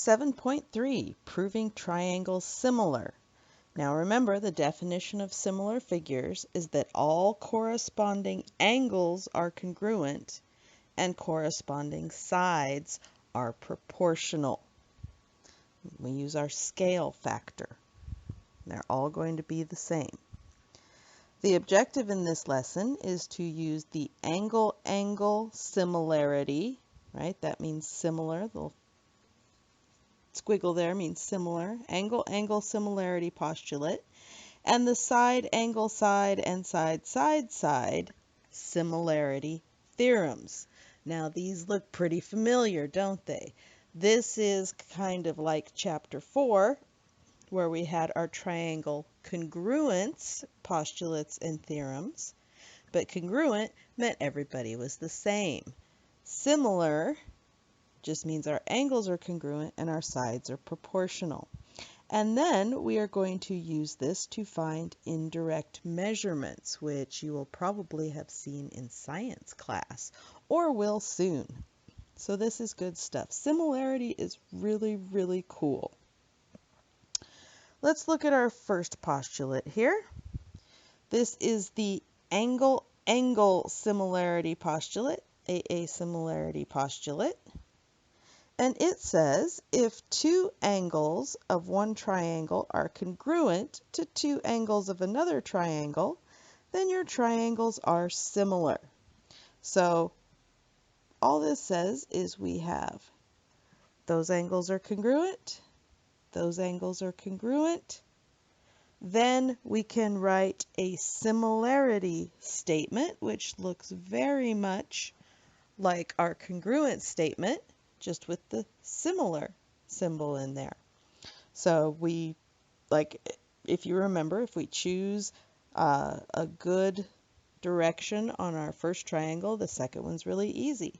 7.3, proving triangles similar. Now remember, the definition of similar figures is that all corresponding angles are congruent and corresponding sides are proportional. We use our scale factor. They're all going to be the same. The objective in this lesson is to use the angle-angle similarity, right? That means similar. The little squiggle there means similar. Angle-angle similarity postulate. And the side-angle-side and side-side-side similarity theorems. Now these look pretty familiar, don't they? This is kind of like chapter 4, where we had our triangle congruence postulates and theorems, but congruent meant everybody was the same. Similar just means our angles are congruent and our sides are proportional. And then we are going to use this to find indirect measurements, which you will probably have seen in science class or will soon. So this is good stuff. Similarity is really, really cool. Let's look at our first postulate here. This is the angle-angle similarity postulate, AA similarity postulate. And it says if two angles of one triangle are congruent to two angles of another triangle, then your triangles are similar. So all this says is we have those angles are congruent, those angles are congruent. Then we can write a similarity statement, which looks very much like our congruent statement, just with the similar symbol in there. So we, like, if you remember, if we choose a good direction on our first triangle, the second one's really easy.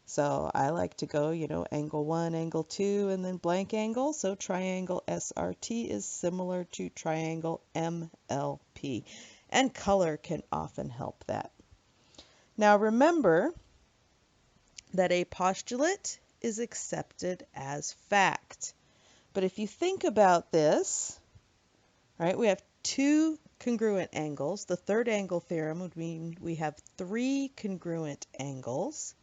So I like to go, angle 1, angle 2, and then blank angle. So triangle SRT is similar to triangle MLP. And color can often help that. Now remember that a postulate is accepted as fact. But if you think about this, right, we have two congruent angles. The third angle theorem would mean we have three congruent angles.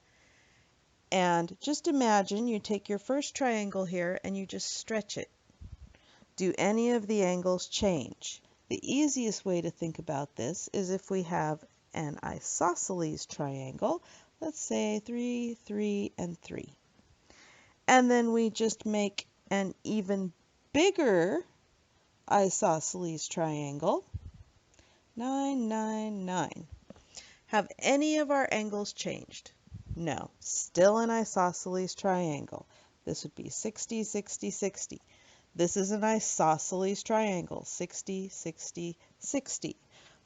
And just imagine you take your first triangle here and you just stretch it. Do any of the angles change? The easiest way to think about this is if we have an isosceles triangle, let's say 3, 3, and 3. And then we just make an even bigger isosceles triangle, 9, 9, 9. Have any of our angles changed? No, still an isosceles triangle. This would be 60, 60, 60. This is an isosceles triangle, 60, 60, 60.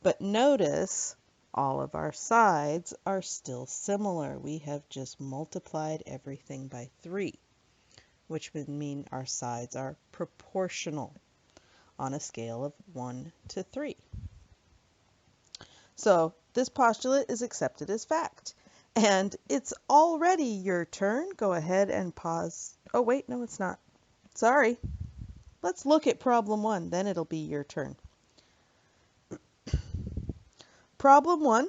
But notice all of our sides are still similar. We have just multiplied everything by 3, which would mean our sides are proportional on a scale of 1 to 3. So this postulate is accepted as fact. And it's already your turn. Go ahead and pause. Oh, wait, no, it's not. Sorry. Let's look at problem 1, then it'll be your turn. Problem 1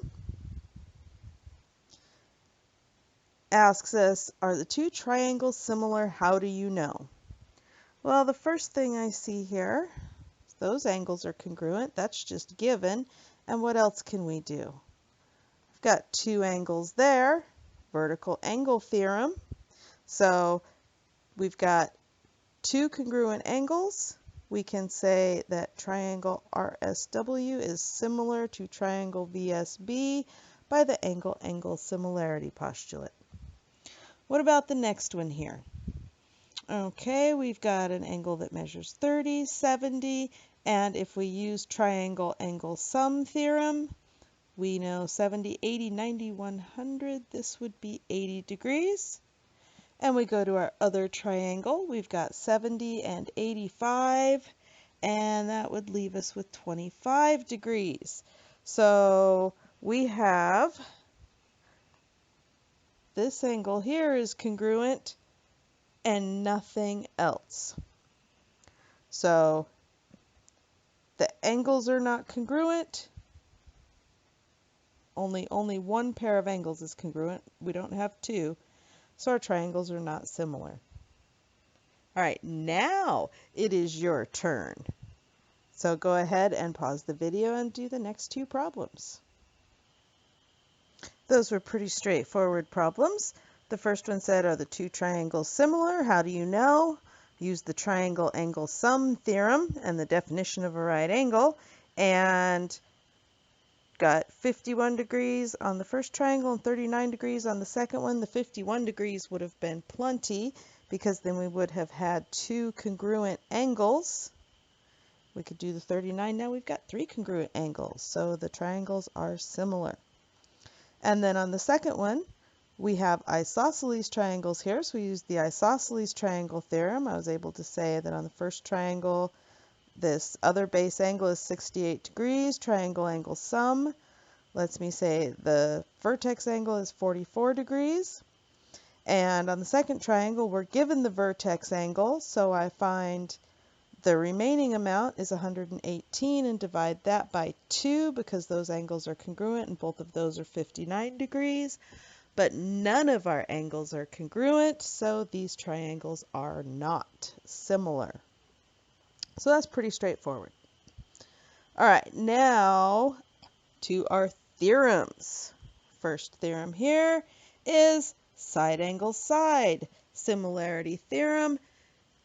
asks us, are the two triangles similar? How do you know? Well, the first thing I see here, those angles are congruent. That's just given. And what else can we do? We've got two angles there, vertical angle theorem. So we've got two congruent angles. We can say that triangle RSW is similar to triangle VSB by the angle-angle similarity postulate. What about the next one here? Okay, we've got an angle that measures 30, 70, and if we use triangle-angle sum theorem, we know 70, 80, 90, 100, this would be 80 degrees. And we go to our other triangle, we've got 70 and 85, and that would leave us with 25 degrees. So we have this angle here is congruent and nothing else. So the angles are not congruent. Only one pair of angles is congruent. We don't have two, so our triangles are not similar. All right, now it is your turn. So go ahead and pause the video and do the next two problems. Those were pretty straightforward problems. The first one said, are the two triangles similar? How do you know? Use the triangle angle sum theorem and the definition of a right angle, and got 51 degrees on the first triangle and 39 degrees on the second one. The 51 degrees would have been plenty because then we would have had two congruent angles. We could do the 39. Now we've got three congruent angles, so the triangles are similar. And then on the second one, we have isosceles triangles here, so we used the isosceles triangle theorem. I was able to say that on the first triangle, this other base angle is 68 degrees. Triangle angle sum lets me say the vertex angle is 44 degrees. And on the second triangle, we're given the vertex angle, so I find the remaining amount is 118 and divide that by 2 because those angles are congruent and both of those are 59 degrees. But none of our angles are congruent, so these triangles are not similar. So that's pretty straightforward. All right, now to our theorems. First theorem here is side angle side similarity theorem.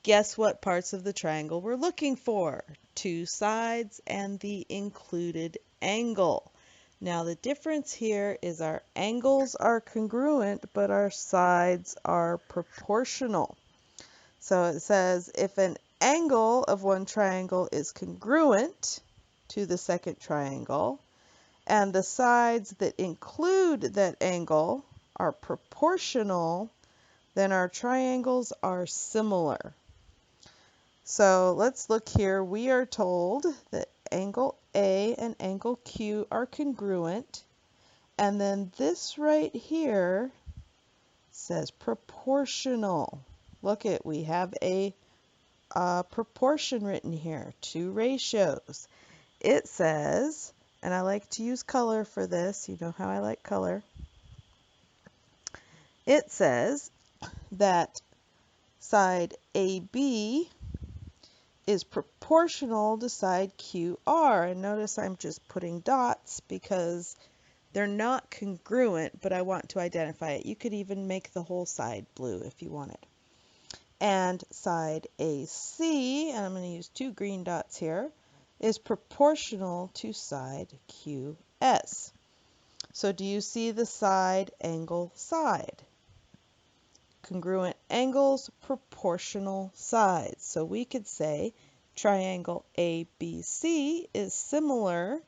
Guess what parts of the triangle we're looking for? Two sides and the included angle. Now the difference here is our angles are congruent, but our sides are proportional. So it says if an angle of one triangle is congruent to the second triangle, and the sides that include that angle are proportional, then our triangles are similar. So let's look here. We are told that angle A and angle Q are congruent. And then this right here says proportional. Look at, we have a proportion written here, two ratios. It says, and I like to use color for this, you know how I like color. It says that side AB is proportional to side QR. And notice I'm just putting dots because they're not congruent, but I want to identify it. You could even make the whole side blue if you wanted. And side AC, and I'm going to use two green dots here, is proportional to side QS. So do you see the side angle side? Congruent angles, proportional sides. So we could say triangle ABC is similar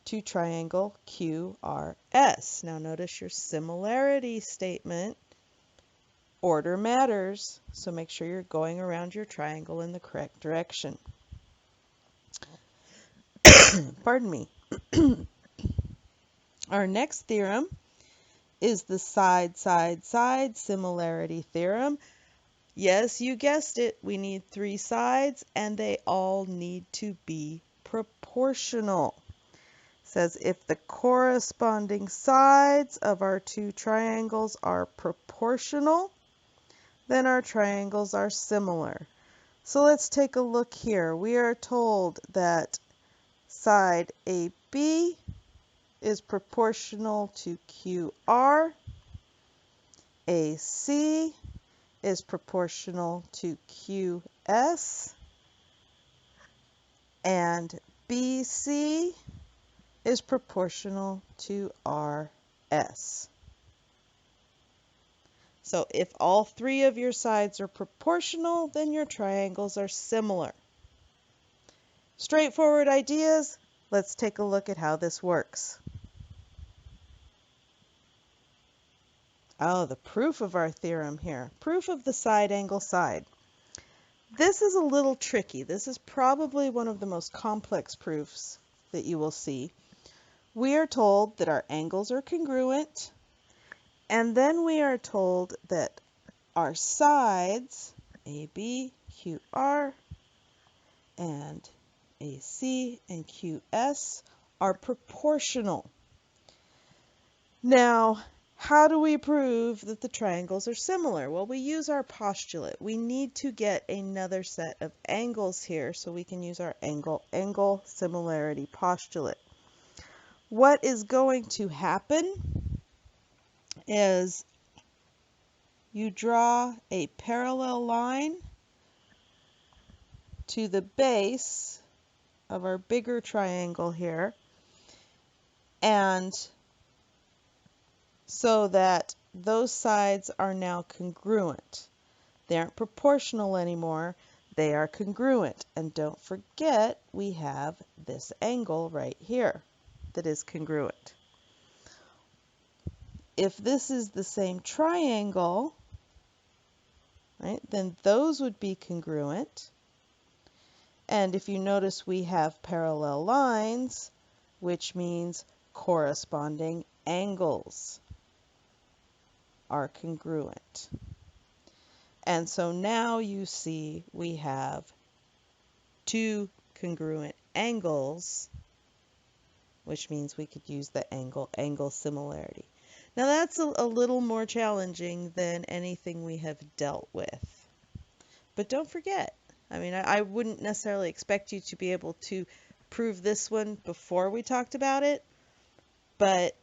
to triangle QRS. Now notice your similarity statement. Order matters, so make sure you're going around your triangle in the correct direction. Pardon me. Our next theorem is the side similarity theorem. Yes, you guessed it. We need three sides and they all need to be proportional. It says if the corresponding sides of our two triangles are proportional, then our triangles are similar. So let's take a look here. We are told that side AB is proportional to QR. AC is proportional to QS. And BC is proportional to RS. So if all three of your sides are proportional, then your triangles are similar. Straightforward ideas. Let's take a look at how this works. Oh, the proof of our theorem here. Proof of the side angle side. This is a little tricky. This is probably one of the most complex proofs that you will see. We are told that our angles are congruent, and then we are told that our sides, AB, QR, and AC and QS are proportional. Now, how do we prove that the triangles are similar? Well, we use our postulate. We need to get another set of angles here so we can use our angle similarity postulate. What is going to happen is you draw a parallel line to the base of our bigger triangle here, and so that those sides are now congruent. They aren't proportional anymore, they are congruent. And don't forget, we have this angle right here that is congruent. If this is the same triangle, right, then those would be congruent. And if you notice, we have parallel lines, which means corresponding angles are congruent. And so now you see we have two congruent angles, which means we could use the angle similarity. Now that's a little more challenging than anything we have dealt with. But don't forget, I mean, I wouldn't necessarily expect you to be able to prove this one before we talked about it, but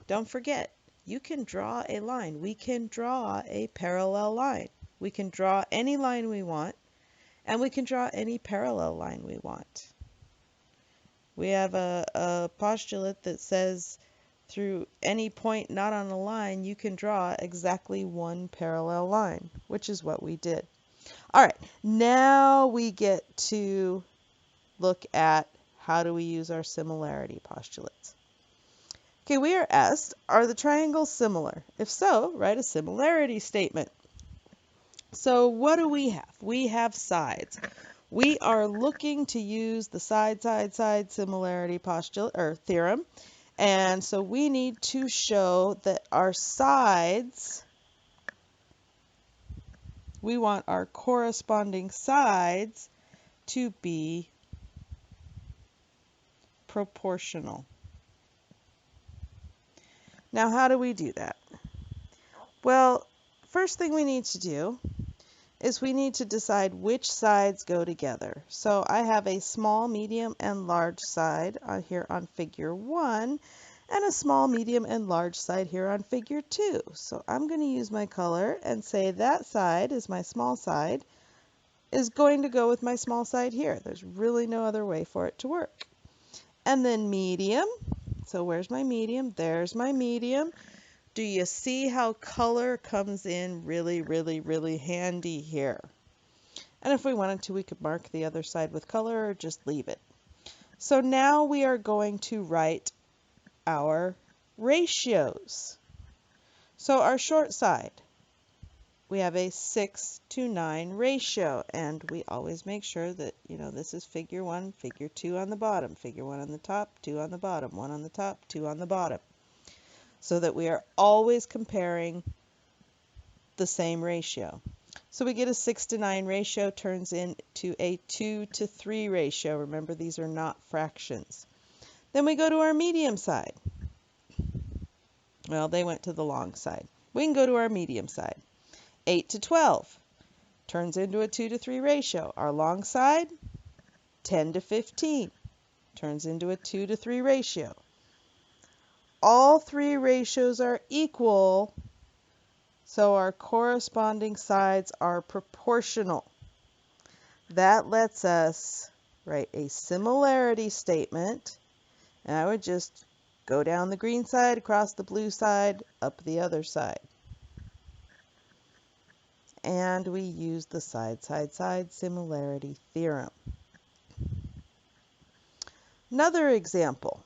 don't forget, you can draw a line. We can draw a parallel line. We can draw any line we want, and we can draw any parallel line we want. We have a postulate that says through any point not on a line, you can draw exactly one parallel line, which is what we did. All right, now we get to look at how do we use our similarity postulates. Okay, we are asked, are the triangles similar? If so, write a similarity statement. So what do we have? We have sides. We are looking to use the side similarity postulate or theorem. And so we need to show that our sides, we want our corresponding sides to be proportional. Now, how do we do that? Well, first thing we need to do is we need to decide which sides go together. So I have a small, medium, and large side here on figure 1, and a small, medium, and large side here on figure 2. So I'm going to use my color and say that side is my small side, is going to go with my small side here. There's really no other way for it to work. And then medium. So where's my medium? There's my medium. Do you see how color comes in really, really, really handy here? And if we wanted to, we could mark the other side with color or just leave it. So now we are going to write our ratios. So our short side, we have a 6:9 ratio, and we always make sure that, this is figure 1, figure 2 on the bottom, figure 1 on the top, 2 on the bottom, 1 on the top, 2 on the bottom, so that we are always comparing the same ratio. So we get a 6:9 ratio turns into a 2:3 ratio. Remember, these are not fractions. Then we go to our medium side. Well, they went to the long side. We can go to our medium side. 8:12 turns into a 2:3 ratio. Our long side, 10:15 turns into a 2:3 ratio. All three ratios are equal, so our corresponding sides are proportional. That lets us write a similarity statement, and I would just go down the green side, across the blue side, up the other side. And we use the side similarity theorem. Another example.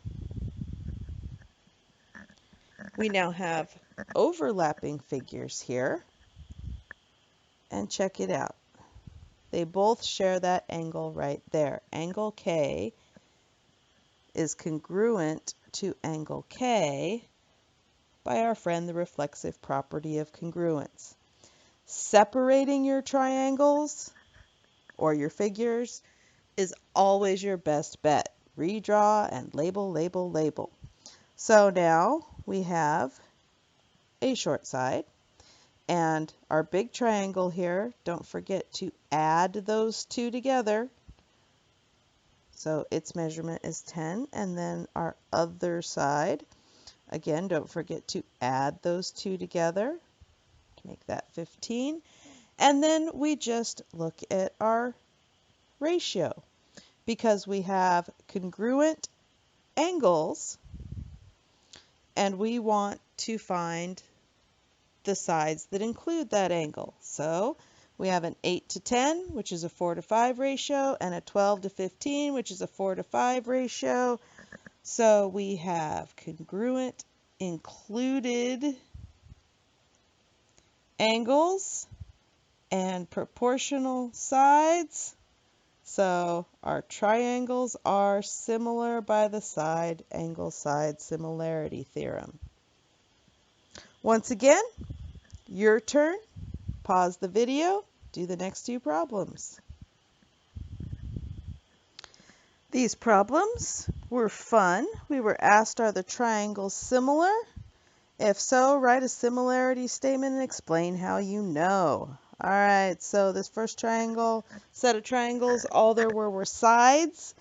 We now have overlapping figures here. And check it out. They both share that angle right there. Angle K is congruent to angle K by our friend the reflexive property of congruence. separating your triangles or your figures is always your best bet. Redraw and label, label, label. So now we have a short side and our big triangle here. Don't forget to add those two together. So its measurement is 10, and then our other side, again, don't forget to add those two together to make that 15. And then we just look at our ratio because we have congruent angles and we want to find the sides that include that angle. So we have an 8 to 10, which is a 4 to 5 ratio, and a 12 to 15, which is a 4 to 5 ratio. So we have congruent included angles and proportional sides. So our triangles are similar by the side angle side similarity theorem. Once again, your turn. Pause the video, do the next two problems. These problems were fun. We were asked, are the triangles similar? If so, write a similarity statement and explain how you know. All right, so this first triangle, set of triangles, all there were sides.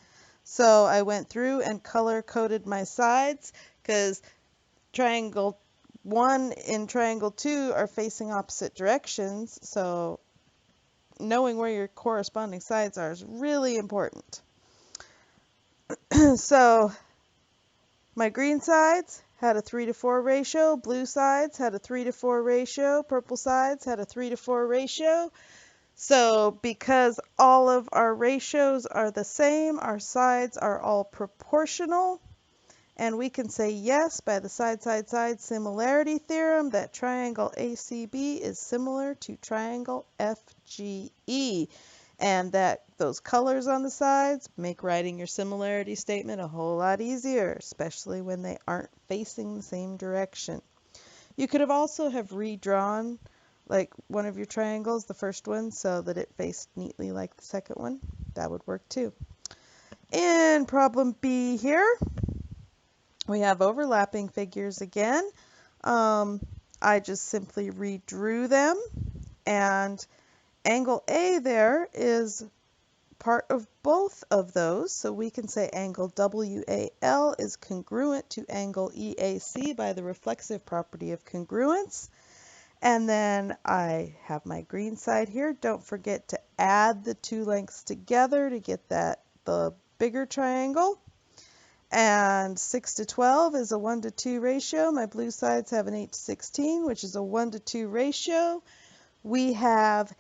So I went through and color-coded my sides because triangle 1 and triangle 2 are facing opposite directions. So knowing where your corresponding sides are is really important. So my green sides had a 3 to 4 ratio, blue sides had a 3 to 4 ratio, purple sides had a 3 to 4 ratio. So because all of our ratios are the same, our sides are all proportional, and we can say yes by the side similarity theorem that triangle ACB is similar to triangle FGE, and that those colors on the sides make writing your similarity statement a whole lot easier, especially when they aren't facing the same direction. You could have also have redrawn like one of your triangles, the first one, so that it faced neatly like the second one. That would work too. In problem B here, we have overlapping figures again. I just simply redrew them, and angle A there is part of both of those, so we can say angle WAL is congruent to angle EAC by the reflexive property of congruence. And then I have my green side here. Don't forget to add the two lengths together to get the bigger triangle. And 6 to 12 is a 1 to 2 ratio. My blue sides have an 8 to 16, which is a 1 to 2 ratio. We have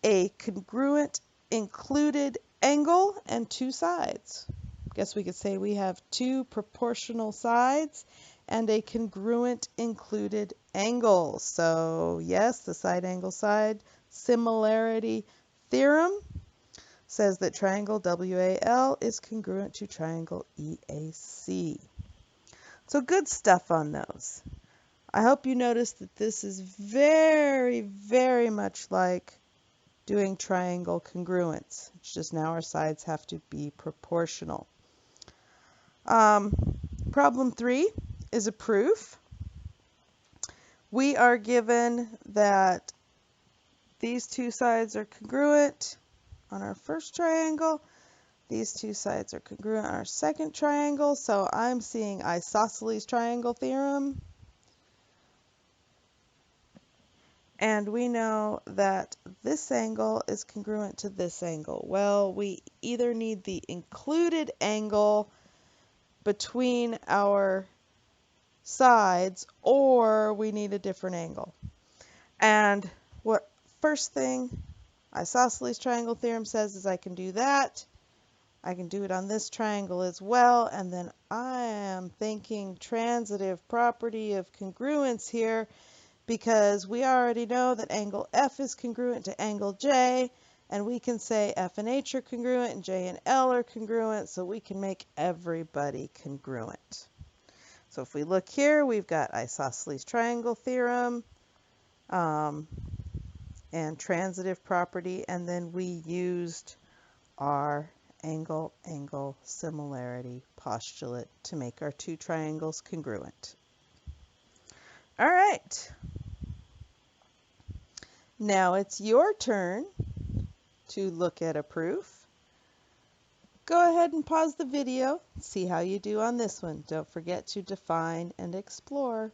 a congruent included angle and two sides. Guess we could say we have two proportional sides and a congruent included angle. So yes, the side angle side similarity theorem says that triangle WAL is congruent to triangle EAC. So good stuff on those. I hope you noticed that this is very, very much like doing triangle congruence. It's just now our sides have to be proportional. Problem 3 is a proof. We are given that these two sides are congruent on our first triangle. These two sides are congruent on our second triangle. So I'm seeing isosceles triangle theorem. And we know that this angle is congruent to this angle. Well, we either need the included angle between our sides or we need a different angle. And what first thing isosceles triangle theorem says is I can do that. I can do it on this triangle as well. And then I am thinking transitive property of congruence here, because we already know that angle F is congruent to angle J, and we can say F and H are congruent and J and L are congruent, so we can make everybody congruent. So if we look here, we've got isosceles triangle theorem, and and transitive property, and then we used our angle-angle similarity postulate to make our two triangles congruent. All right. Now it's your turn to look at a proof. Go ahead and pause the video, see how you do on this one. Don't forget to define and explore.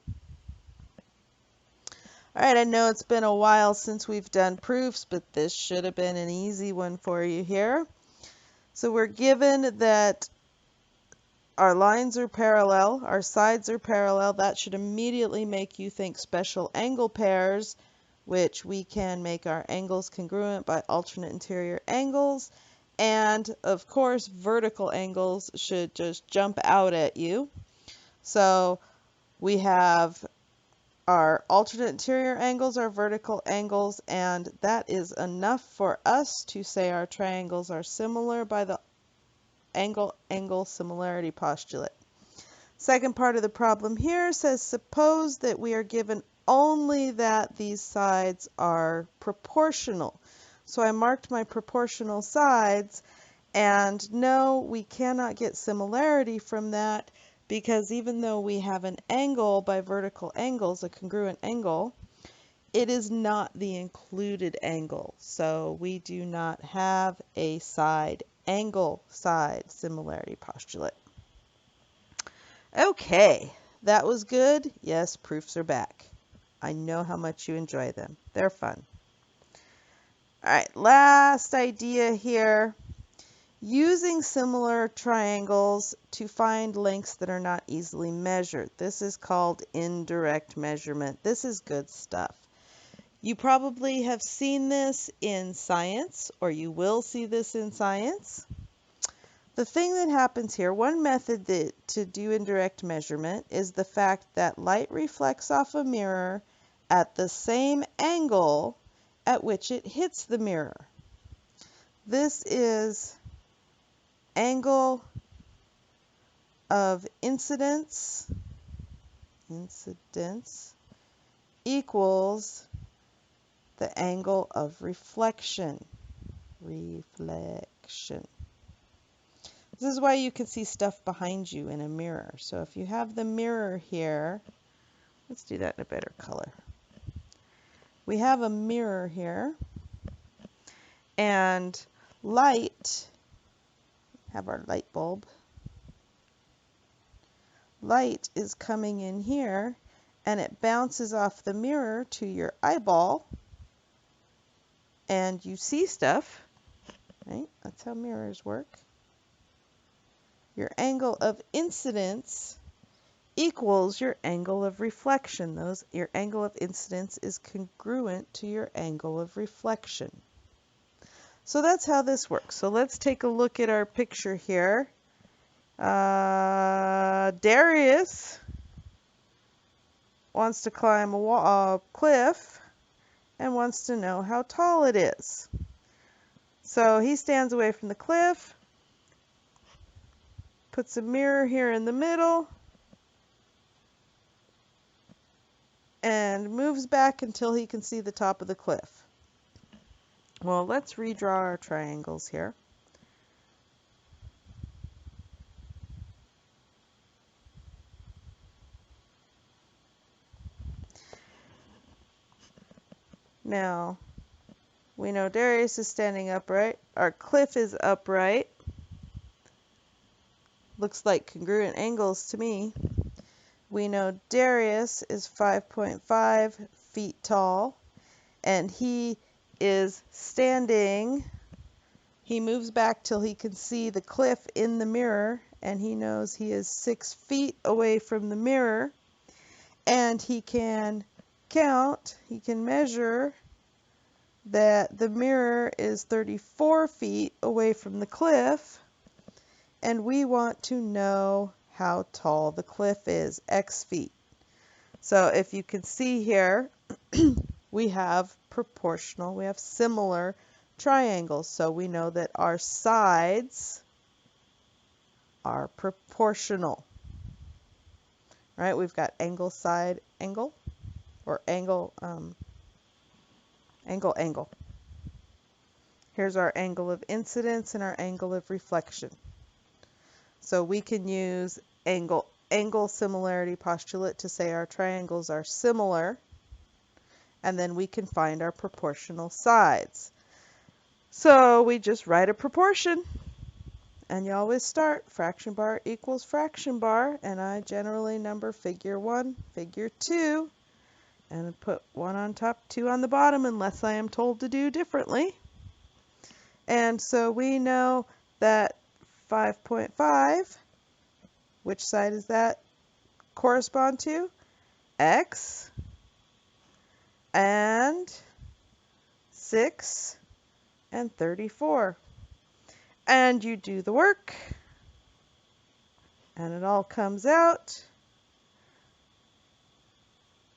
All right, I know it's been a while since we've done proofs, but this should have been an easy one for you here. So we're given that our lines are parallel, our sides are parallel. That should immediately make you think special angle pairs, which we can make our angles congruent by alternate interior angles. And of course, vertical angles should just jump out at you. So we have our alternate interior angles, our vertical angles, and that is enough for us to say our triangles are similar by the angle-angle similarity postulate. Second part of the problem here says, suppose that we are given only that these sides are proportional. So I marked my proportional sides, and no, we cannot get similarity from that, because even though we have an angle by vertical angles, a congruent angle, it is not the included angle. So we do not have a angle-side similarity postulate. Okay, that was good. Yes, proofs are back. I know how much you enjoy them. They're fun. All right, last idea here. Using similar triangles to find lengths that are not easily measured. This is called indirect measurement. This is good stuff. You probably have seen this in science, or you will see this in science. The thing that happens here, one method to do indirect measurement is the fact that light reflects off a mirror at the same angle at which it hits the mirror. This is angle of incidence equals the angle of reflection. This is why you can see stuff behind you in a mirror. So if you have the mirror here, let's do that in a better color. We have a mirror here, and light, have our light bulb. Light is coming in here, and it bounces off the mirror to your eyeball, and you see stuff, right? That's how mirrors work. Your angle of incidence equals your angle of reflection. Your angle of incidence is congruent to your angle of reflection. So that's how this works. So let's take a look at our picture here. Darius wants to climb a cliff and wants to know how tall it is. So he stands away from the cliff, puts a mirror here in the middle, and moves back until he can see the top of the cliff. Well, let's redraw our triangles here. Now, we know Darius is standing upright. Our cliff is upright. Looks like congruent angles to me. We know Darius is 5.5 feet tall, and he is standing. He moves back till he can see the cliff in the mirror, and he knows he is 6 feet away from the mirror, and he can count, he can measure that the mirror is 34 feet away from the cliff, and we want to know how tall the cliff is, x feet. So if you can see here, we have similar triangles. So we know that our sides are proportional. Right? We've got angle, side, angle, or angle, Angle, angle. Here's our angle of incidence and our angle of reflection. So we can use angle, angle similarity postulate to say our triangles are similar, and then we can find our proportional sides. So we just write a proportion, and you always start fraction bar equals fraction bar, and I generally number figure 1, figure 2, and put 1 on top, 2 on the bottom, unless I am told to do differently. And so we know that 5.5, which side does that correspond to? X, and 6, and 34. And you do the work, and it all comes out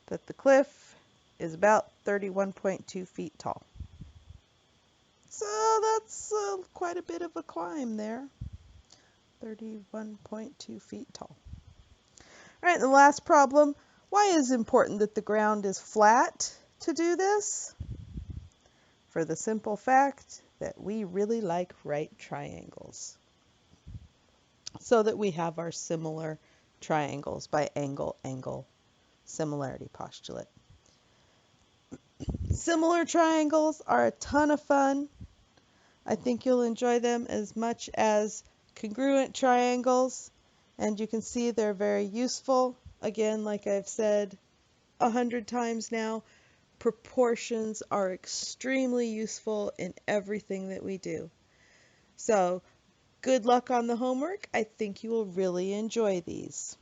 that the cliff is about 31.2 feet tall. So that's quite a bit of a climb there. 31.2 feet tall. All right, the last problem. Why is it important that the ground is flat to do this? For the simple fact that we really like right triangles, so that we have our similar triangles by angle, angle similarity postulate. Similar triangles are a ton of fun. I think you'll enjoy them as much as congruent triangles, and you can see they're very useful. Again, like I've said 100 times now, proportions are extremely useful in everything that we do. So good luck on the homework. I think you will really enjoy these.